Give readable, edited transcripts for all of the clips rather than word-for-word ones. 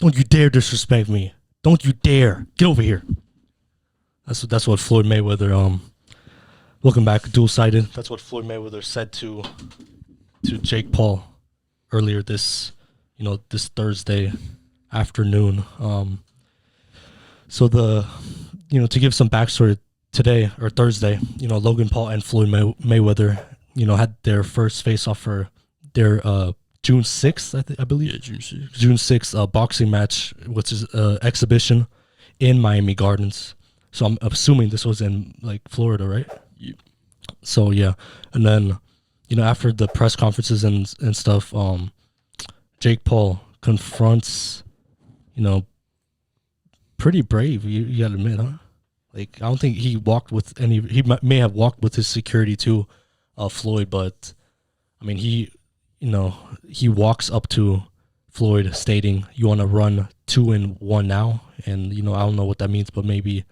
Don't you dare disrespect me. Don't you dare. Get over here. That's what Floyd Mayweather, welcome back, dual-sided. That's what Floyd Mayweather said to Jake Paul earlier this Thursday afternoon. So to give some backstory, today or Thursday, Logan Paul and Floyd Mayweather, had their first face-off for their June 6th, I believe. Yeah, June 6th. June 6th boxing match, which is exhibition in Miami Gardens. So I'm assuming this was in Florida, right? Yep. So yeah, and then after the press conferences and stuff, Jake Paul confronts, pretty brave. You gotta admit, huh? I don't think he walked with any. He may have walked with his security to Floyd, but I mean he walks up to Floyd stating, "You want to run 2-1 now?" And I don't know what that means, but maybe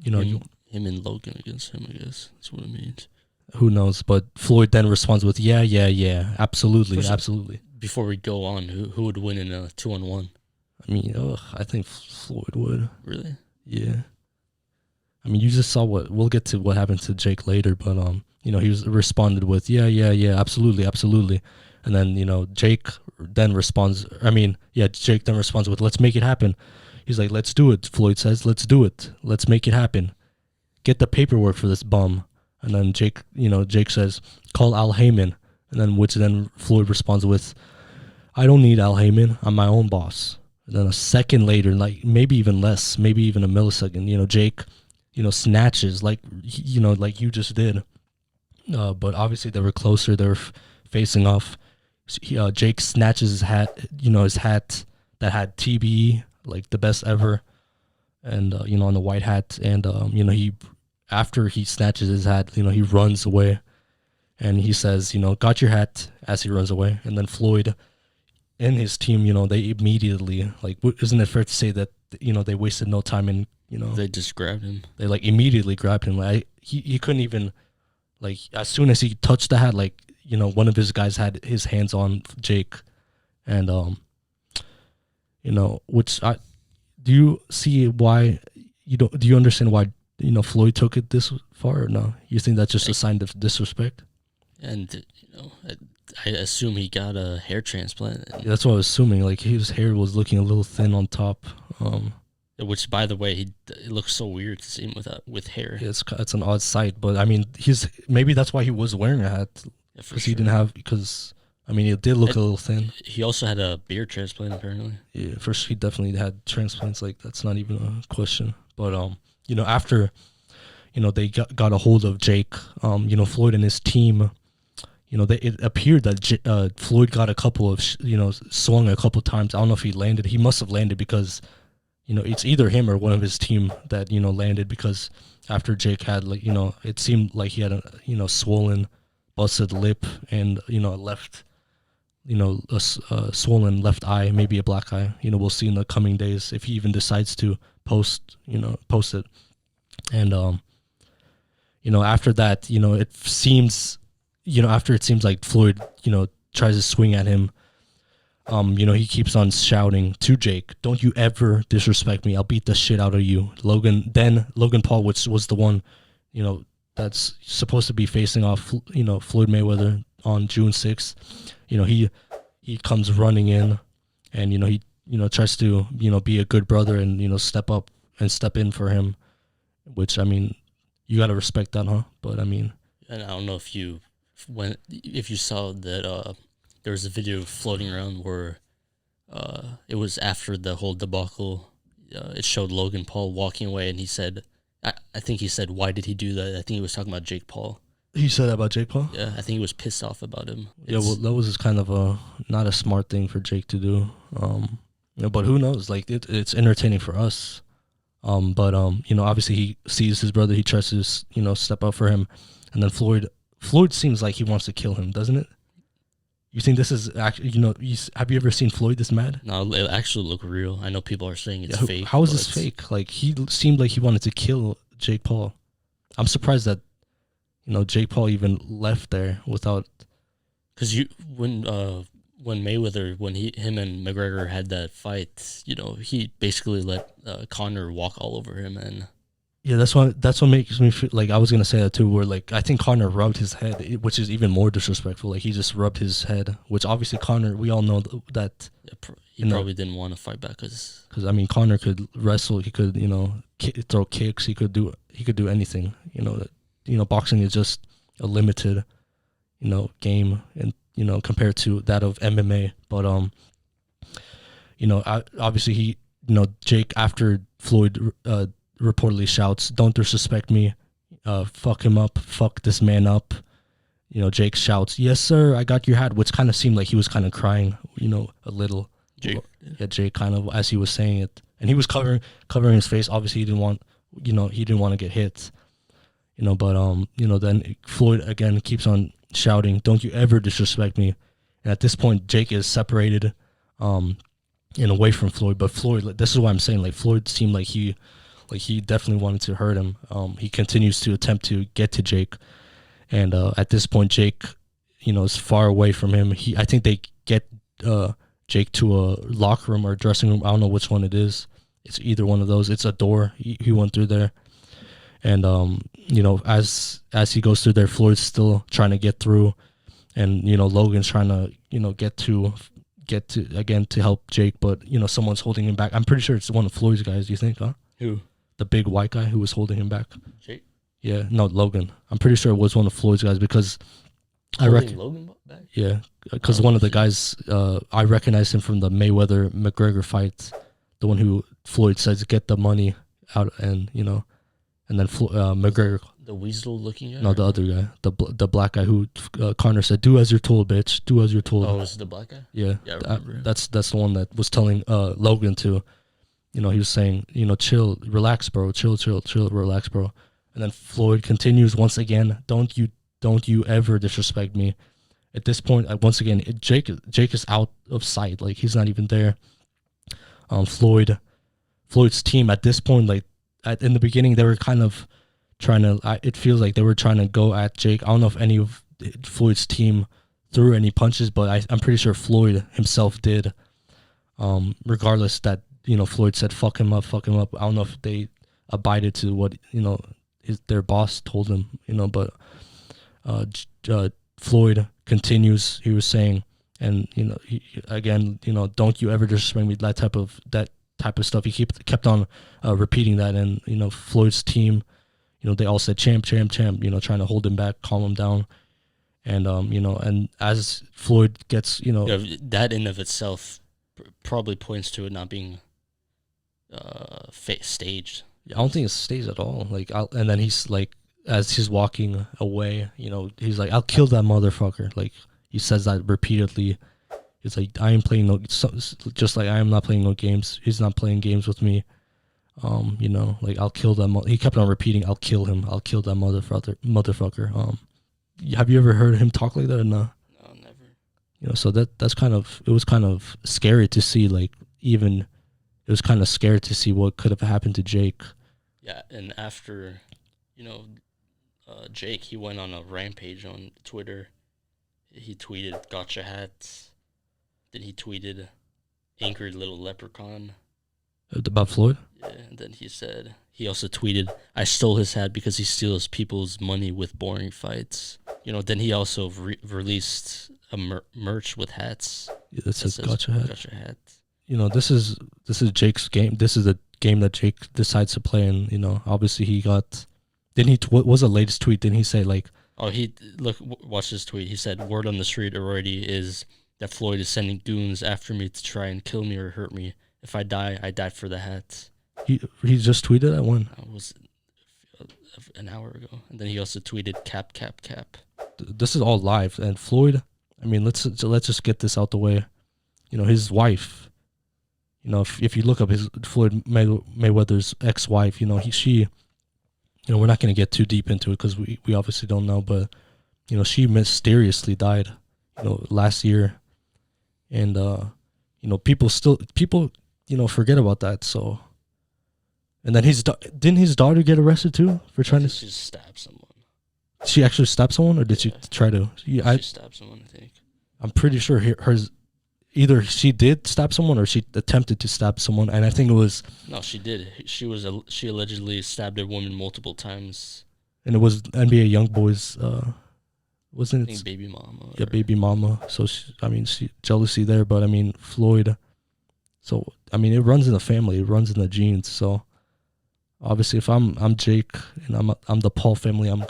him and Logan against him. I guess that's what it means. Who knows? But Floyd then responds with, "Yeah, absolutely." Before we go on, who would win in a 2-on-1? I mean, I think Floyd would. Really? Yeah. I mean, you just saw we'll get to what happened to Jake later, but he responded with, yeah, absolutely. And then, Jake then responds with, "Let's make it happen." He's like, "Let's do it." Floyd says, "Let's do it. Let's make it happen. Get the paperwork for this bum." And then Jake says, "Call Al Heyman." And then Floyd responds with, "I don't need Al Heyman. I'm my own boss." And then a second later, maybe even less, maybe even a millisecond, Jake, snatches like you just did. But obviously they were closer. They were facing off. Jake snatches his hat, his hat that had TBE, the best ever, and on the white hat, and after he snatches his hat, he runs away, and he says, "Got your hat," as he runs away. And then Floyd and his team, they immediately, isn't it fair to say that they wasted no time and they just grabbed him. They immediately grabbed him. He couldn't even as soon as he touched the hat, one of his guys had his hands on Jake, and which do you see why do you understand why Floyd took it this far or no? You think that's just a sign of disrespect? And I assume he got a hair transplant. Yeah, that's what I was assuming. His hair was looking a little thin on top. Which, by the way, it looks so weird to see him with hair. Yeah, it's an odd sight, but I mean, maybe that's why he was wearing a hat, because he didn't have. Because I mean, it did look a little thin. He also had a beard transplant, apparently. Yeah, first he definitely had transplants. That's not even a question. But after they got a hold of Jake, Floyd and his team. It appeared that Floyd got a couple of swung a couple times. I don't know if he landed. He must have landed because. It's either him or one of his team that, landed, because after Jake had, it seemed like he had a, swollen, busted lip and, a left, a swollen left eye, maybe a black eye. We'll see in the coming days if he even decides to post it. And, after that, it seems, after it seems like Floyd, tries to swing at him, he keeps on shouting to Jake, "Don't you ever disrespect me. I'll beat the shit out of you." Logan Paul, which was the one, that's supposed to be facing off, Floyd Mayweather on June 6th. He comes running in, and, he, tries to, be a good brother and, step up and step in for him, which, I mean, you got to respect that, huh? But I mean, and I don't know if you saw that, there was a video floating around where it was after the whole debacle. It showed Logan Paul walking away, and he said, I think he said, "Why did he do that?" I think he was talking about Jake Paul. He said that about Jake Paul? Yeah, I think he was pissed off about him. Yeah, well, that was just kind of not a smart thing for Jake to do. But who knows? It's entertaining for us. But obviously he sees his brother. He tries to, step up for him, and then Floyd seems like he wants to kill him, doesn't it? You think this is actually, have you ever seen Floyd this mad? No, it actually looked real. I know people are saying it's fake. How is this fake? He seemed like he wanted to kill Jake Paul. I'm surprised that, Jake Paul even left there without. Because when when Mayweather, when him and McGregor had that fight, he basically let Conor walk all over him, and Yeah, that's what makes me feel like I was gonna say that too. Where like I think Connor rubbed his head, which is even more disrespectful. Like he just rubbed his head, which obviously Connor, we all know that he probably didn't want to fight back because I mean Connor could wrestle, he could throw kicks, he could do anything. Boxing is just a limited game, and compared to that of MMA. But obviously he Jake after Floyd reportedly shouts, "Don't disrespect me, fuck him up, fuck this man up." Jake shouts, "Yes, sir, I got your hat," which kind of seemed like he was kind of crying, a little. Jake, yeah, Jake kind of as he was saying it, and he was covering his face. Obviously, he didn't want, he didn't want to get hit, But then Floyd again keeps on shouting, "Don't you ever disrespect me." And at this point, Jake is separated, and away from Floyd. But Floyd, this is what I'm saying. Like Floyd seemed like he definitely wanted to hurt him. He continues to attempt to get to Jake, and at this point, Jake, is far away from him. I think they get Jake to a locker room or a dressing room. I don't know which one it is. It's either one of those. It's a door. He went through there, and as he goes through there, Floyd's still trying to get through, and Logan's trying to get to again to help Jake, but someone's holding him back. I'm pretty sure it's one of Floyd's guys. Do you think? Huh? Who? The big white guy who was holding him back. Jake? Yeah, no, Logan. I'm pretty sure it was one of Floyd's guys because I reckon Logan back? Yeah, because one of the guys, I recognized him from the Mayweather McGregor fight, the one who Floyd says get the money out, and and then McGregor. The weasel looking guy? No, the other guy, the black guy who Connor said, "Do as you're told, bitch. Do as you're told." Oh, was it the black guy? Yeah, I remember. That's the one that was telling Logan to. He was saying, chill, relax, bro, chill, relax, bro. And then Floyd continues once again, don't you ever disrespect me. At this point, once again, Jake is out of sight. Like he's not even there. Floyd's team at this point, like in the beginning, they were kind of trying to. It feels like they were trying to go at Jake. I don't know if any of Floyd's team threw any punches, but I'm pretty sure Floyd himself did. Regardless that. Floyd said, fuck him up. I don't know if they abided to what, their boss told him, but Floyd continues, he was saying, and, again, don't you ever disrespect me, that type of stuff. He kept on repeating that, and, Floyd's team, they all said, champ, trying to hold him back, calm him down. And, and as Floyd gets, that in of itself probably points to it not being staged. I don't think it's staged at all. Like, and then he's like, as he's walking away, he's like, "I'll kill that motherfucker." Like he says that repeatedly. He's like, "I ain't playing just like I am not playing no games. He's not playing games with me." Like I'll kill that. He kept on repeating, "I'll kill him. I'll kill that motherfucker." Have you ever heard him talk like that? Or no? No, never. So that's it was kind of scary to see. Like even. It was kind of scared to see what could have happened to Jake. Yeah, and after, Jake, he went on a rampage on Twitter. He tweeted, "Gotcha hats." Then he tweeted, "Angry little leprechaun." About Floyd? Yeah, and then he also tweeted, "I stole his hat because he steals people's money with boring fights." Then he also released a merch with hats. Yeah, that says "Gotcha hat." Gotcha hat. This is Jake's game. This is the game that Jake decides to play, and obviously he got. Didn't he? What was the latest tweet? Didn't he say like? Oh, watch this tweet. He said, "Word on the street already is that Floyd is sending goons after me to try and kill me or hurt me. If I die, I die for the hats." He just tweeted that one. That was an hour ago, and then he also tweeted, "Cap." This is all live, and Floyd. I mean, let's just get this out the way. His wife. If you look up his Floyd Mayweather's ex-wife, she, we're not going to get too deep into it because we obviously don't know, but, she mysteriously died, last year. And, people, forget about that. So, and then didn't his daughter get arrested too for trying to just stab someone? She actually stabbed someone, or did she try to? She stabbed someone, I think. I'm pretty sure either she did stab someone or she attempted to stab someone, and I think it was. No, she did. She allegedly stabbed a woman multiple times. And it was NBA YoungBoy's. Wasn't I think it? baby mama. Yeah, baby mama. So she jealousy there, but I mean Floyd. So I mean it runs in the family. It runs in the genes. So obviously, if I'm Jake and I'm the Paul family, I'm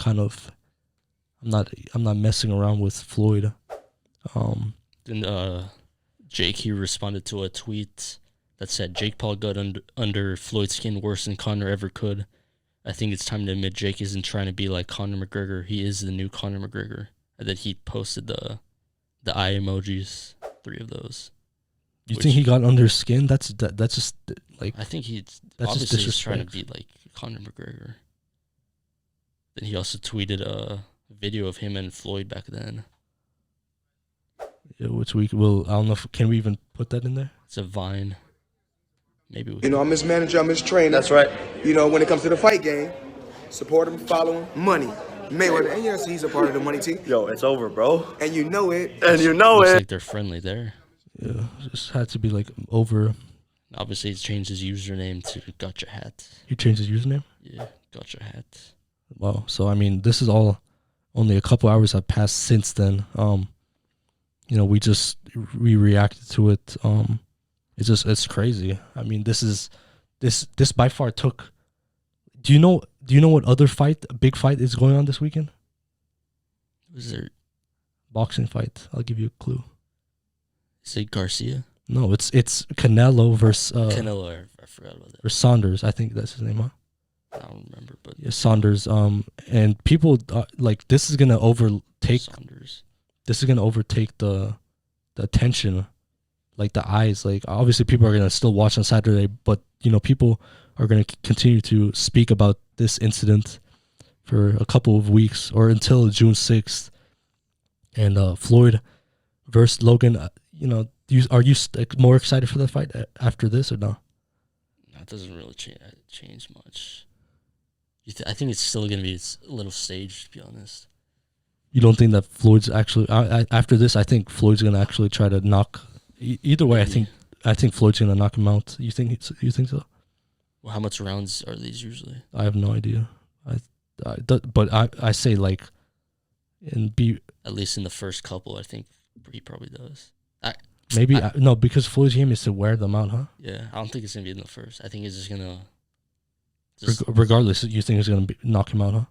not messing around with Floyd. Then Jake, he responded to a tweet that said, Jake Paul got under Floyd's skin worse than Conor ever could. I think it's time to admit Jake isn't trying to be like Conor McGregor. He is the new Conor McGregor. And then he posted the eye emojis, 3 of those. You think he got under his skin? That's just like... I think he's that's obviously just he's trying to be like Conor McGregor. Then he also tweeted a video of him and Floyd back then. Yeah, which we will... I don't know can we even put that in there? It's a Vine. Maybe we You know, I'm his manager, I'm his trainer. That's right. You know, when it comes to the fight game, support him, follow him, money. Mayweather, and yes, he's a part of the money team. Yo, it's over, bro. And you know it. And you know looks it. like they're friendly there. Yeah, just had to be like over... Obviously, he's changed his username to Gotcha Hat. He changed his username? Yeah, Gotcha Hat. Wow. So, I mean, this is all... Only a couple hours have passed since then. You know, we reacted to it. It's crazy. I mean, this by far took... Do you know what other big fight is going on this weekend? Was there... Boxing fight. I'll give you a clue. Is it Garcia? No, it's Canelo versus Canelo, I forgot about that. or Saunders. I think that's his name, huh? I don't remember, but Yeah, Saunders. And people like this is gonna overtake. Saunders. This is gonna overtake the attention, like the eyes. Like obviously, people are gonna still watch on Saturday, but you know, people are gonna continue to speak about this incident for a couple of weeks or until June 6th. And Floyd versus Logan. You know, are you more excited for the fight after this or no? That doesn't really change much. I think it's still going to be a little staged, to be honest. You don't think that Floyd's actually after this? I think Floyd's going to actually try to knock. Either way, Maybe. I think Floyd's going to knock him out. You think so? Well, how much rounds are these usually? I have no idea. But I say like, At least in the first couple, I think he probably does. No, because Floyd's aim is to wear them out, huh? Yeah, I don't think it's gonna be in the first. I think he's just gonna. Regardless, you think he's gonna knock him out, huh?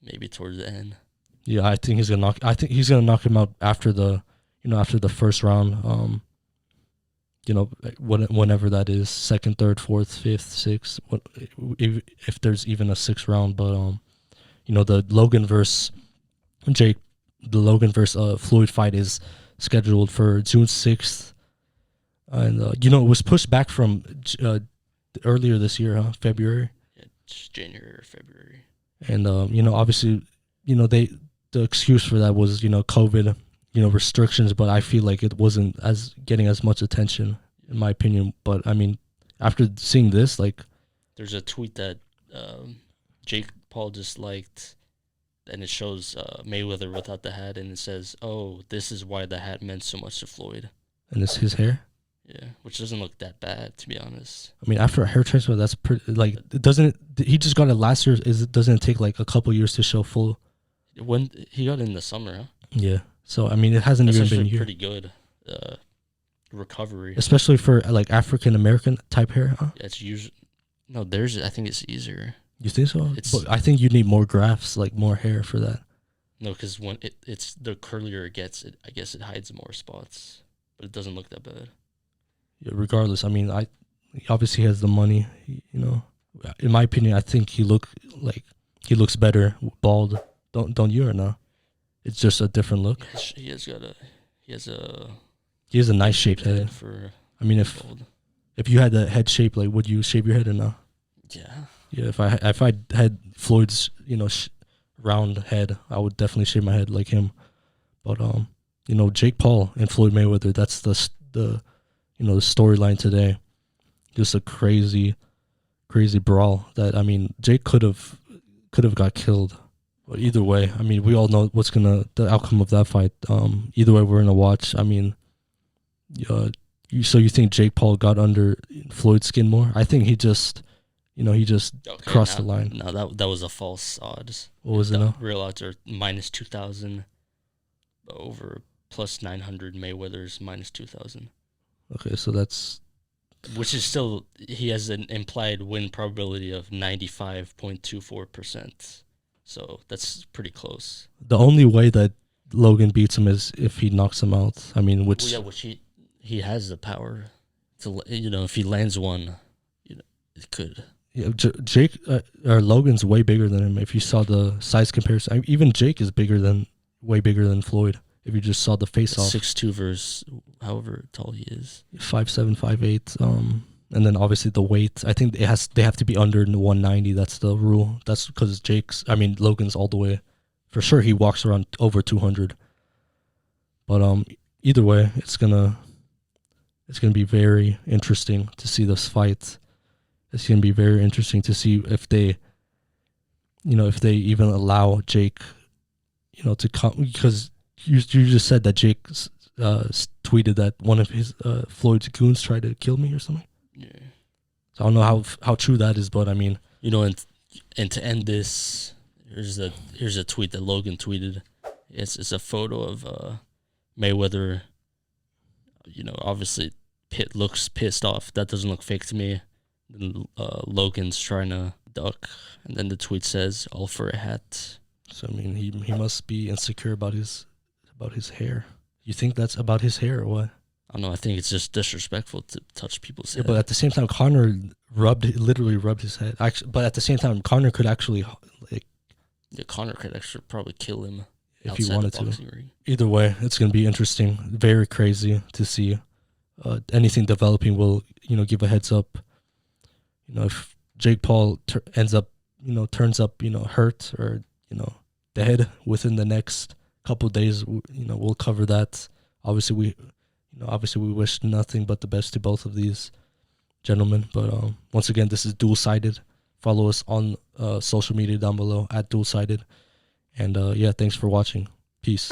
Maybe towards the end. Yeah, I think he's gonna knock him out after the first round. Whenever that is, second, third, fourth, fifth, sixth. If there's even a sixth round, but the Logan versus Floyd fight is scheduled for June 6th, and it was pushed back from earlier this year, huh? February. Yeah, just January or February. And obviously, the excuse for that was COVID, restrictions, but I feel like it wasn't getting as much attention in my opinion. But I mean, after seeing this, like, there's a tweet that Jake Paul just liked. And it shows Mayweather without the hat, and it says, "Oh, this is why the hat meant so much to Floyd." And it's his hair. Yeah, which doesn't look that bad, to be honest. I mean, after a hair transplant, that's pretty. Like, he just got it last year? Doesn't it take like a couple years to show full? When he got it in the summer, huh? Yeah. So I mean, it hasn't That's even been actually a year. pretty good recovery. Especially for like African American type hair, huh? Yeah, it's usually theirs. I think it's easier. You think so? But I think you need more grafts, like more hair for that. No, because when it's the curlier it gets, I guess it hides more spots, but it doesn't look that bad. Yeah, regardless, I mean, he obviously has the money. In my opinion, I think he looks better bald. Don't you or no? It's just a different look. He has a nice shaped head. I mean, if you had the head shape, like, would you shave your head or no? Yeah. Yeah, if I had Floyd's round head, I would definitely shave my head like him. But Jake Paul and Floyd Mayweather, that's the storyline today. Just a crazy brawl that, I mean, Jake could have got killed. But either way, I mean, we all know the outcome of that fight. Either way, we're gonna watch. I mean, So you think Jake Paul got under Floyd's skin more? I think he just crossed the line. No, that was a false odds. What was it now? Real odds are -2,000 over +900. Mayweather's -2,000. Okay, so that's, which is still, he has an implied win probability of 95.24%. So that's pretty close. the only way that Logan beats him is if he knocks him out. I mean, which he has the power to, if he lands one, it could. Yeah, Jake or Logan's way bigger than him. If you saw the size comparison, even Jake is way bigger than Floyd. If you just saw the face off, 6'2" versus however tall he is, 5'7", 5'8". And then obviously the weight. I think they have to be under 190. That's the rule. That's because Logan's all the way. For sure, he walks around over 200. But either way, it's gonna be very interesting to see this fight. It's gonna be very interesting to see if they even allow Jake, to come, because you just said that Jake tweeted that one of his Floyd's goons tried to kill me or something. Yeah. So I don't know how true that is, but I mean, and to end this, here's a tweet that Logan tweeted. It's a photo of Mayweather. Obviously, Pitt looks pissed off. That doesn't look fake to me. Then Logan's trying to duck, and then the tweet says, "All for a hat." So I mean, he must be insecure about his hair. You think that's about his hair or what? I don't know. I think it's just disrespectful to touch people's head. But at the same time, Conor literally rubbed his head. Actually, but at the same time, Conor could actually Conor could actually probably kill him if he wanted to. Ring. Either way, it's gonna be interesting. Very crazy to see. Anything developing will give a heads up. If Jake Paul turns up hurt or dead within the next couple of days, we'll cover that. Obviously we wish nothing but the best to both of these gentlemen. But once again, this is DUALSIGHTED. Follow us on social media down below @DUALSIGHTED. And thanks for watching. Peace.